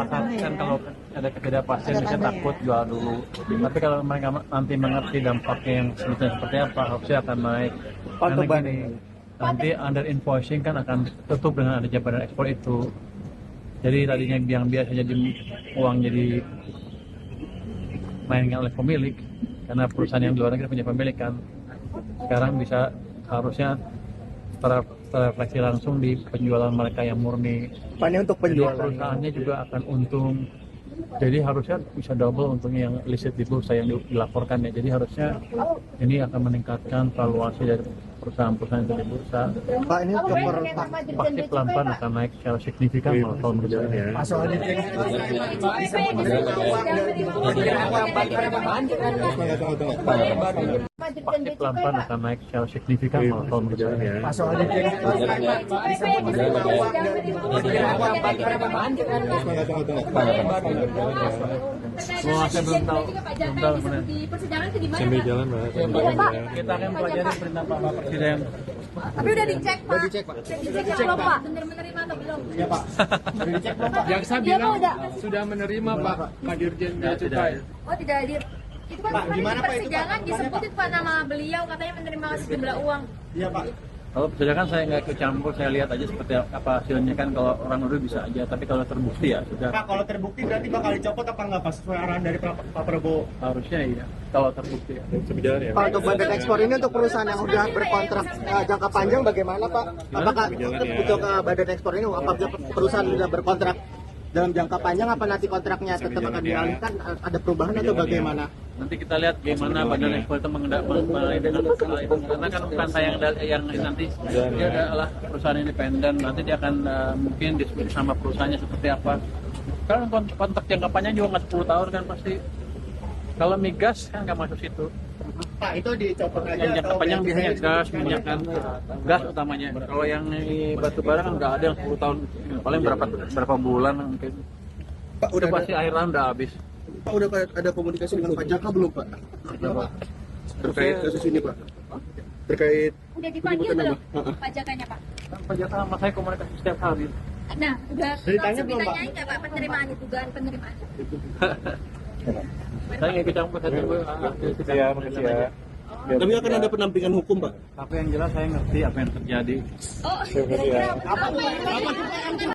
pasar kan kalau ada ketidakpastian bisa takut jual dulu. Tapi kalau mereka nanti mengerti dampaknya yang sebetulnya seperti apa, harusnya akan naik. Karena gini, nanti under invoicing kan akan tutup dengan adanya badan ekspor itu. Jadi tadinya yang biasanya uang jadi mainkan oleh pemilik, karena perusahaan yang di luar negeri punya pemilik kan. Sekarang bisa harusnya terrefleksi langsung di penjualan mereka yang murni. Pak, ini untuk penjualan. Jadi perusahaannya juga akan untung. Jadi harusnya bisa double untungnya yang listed di bursa yang dilaporkan ya. Jadi harusnya ini akan meningkatkan valuasi dari perusahaan-perusahaan itu di bursa. Pak, ini untuk Pasti pelan-pelan akan naik secara signifikan kalau menurut saya. Pasti pelan-pelan akan naik secara signifikan kalau menurut saya. Saya belum tahu benar. Di persidangan itu gimana? Sambil jalan, Mbak. Kita akan pelajari perintah Bapak Presiden. Tapi udah dicek, Pak. Udah dicek, Pak. Dicek belum, Pak? Bener menerima atau belum? Iya, Pak. Sudah dicek belum, Pak? Jaksa bilang sudah menerima, Pak, Pak Dirjen Bea Cukai. Oh, tidak hadir. Itu kan kemarin di persidangan disebutin Pak nama beliau katanya menerima sejumlah uang. Iya, Pak. Kalau persidangan saya nggak ikut campur, saya lihat aja seperti apa hasilnya kan. Kalau orang nuduh bisa aja, tapi kalau terbukti ya sudah. Pak, kalau terbukti berarti bakal dicopot apa enggak, Pak? Sesuai arahan dari Pak Prabowo. Harusnya iya, kalau terbukti ya. Sambil jalan ya. Pak, untuk badan ekspor ini untuk perusahaan yang sudah berkontrak jangka panjang bagaimana, Pak? Apakah untuk badan ekspor ini apabila perusahaan sudah berkontrak dalam jangka panjang, apa nanti kontraknya tetap akan dialihkan? Ada perubahan atau bagaimana? Nanti kita lihat gimana badan ekspor itu mengenai dengan masalah itu. Karena kan bukan saya yang nanti, dia adalah perusahaan independen. Nanti dia akan mungkin diskusi sama perusahaannya seperti apa. Karena kontrak jangka panjang juga nggak 10 tahun kan pasti. Kalau migas kan nggak masuk situ. Pak, itu dicopot aja. Yang jangka panjang biasanya gas, minyak kan, gas utamanya. Kalau yang batu bara kan nggak ada yang 10 tahun, paling berapa bulan mungkin. Pak, Udah pasti akhir tahun udah habis. Pak, udah ada komunikasi dengan Pak Jaka belum, Pak? Terkait kasus ini, Pak. Terkait Udah dipanggil belum pajakannya, Pak? Pajak sama saya komunikasi setiap hari. Nah, udah Ditanya langsung belum, Pak? ditanyain nggak, Pak, penerimaan itu, dugaan penerimaan? Saya nggak ikut campur, saya tunggu hasil sidang. Ya, makasih ya. Tapi akan ada pendampingan hukum, Pak. Tapi yang jelas saya ngerti apa yang terjadi. Oh, kira-kira apa?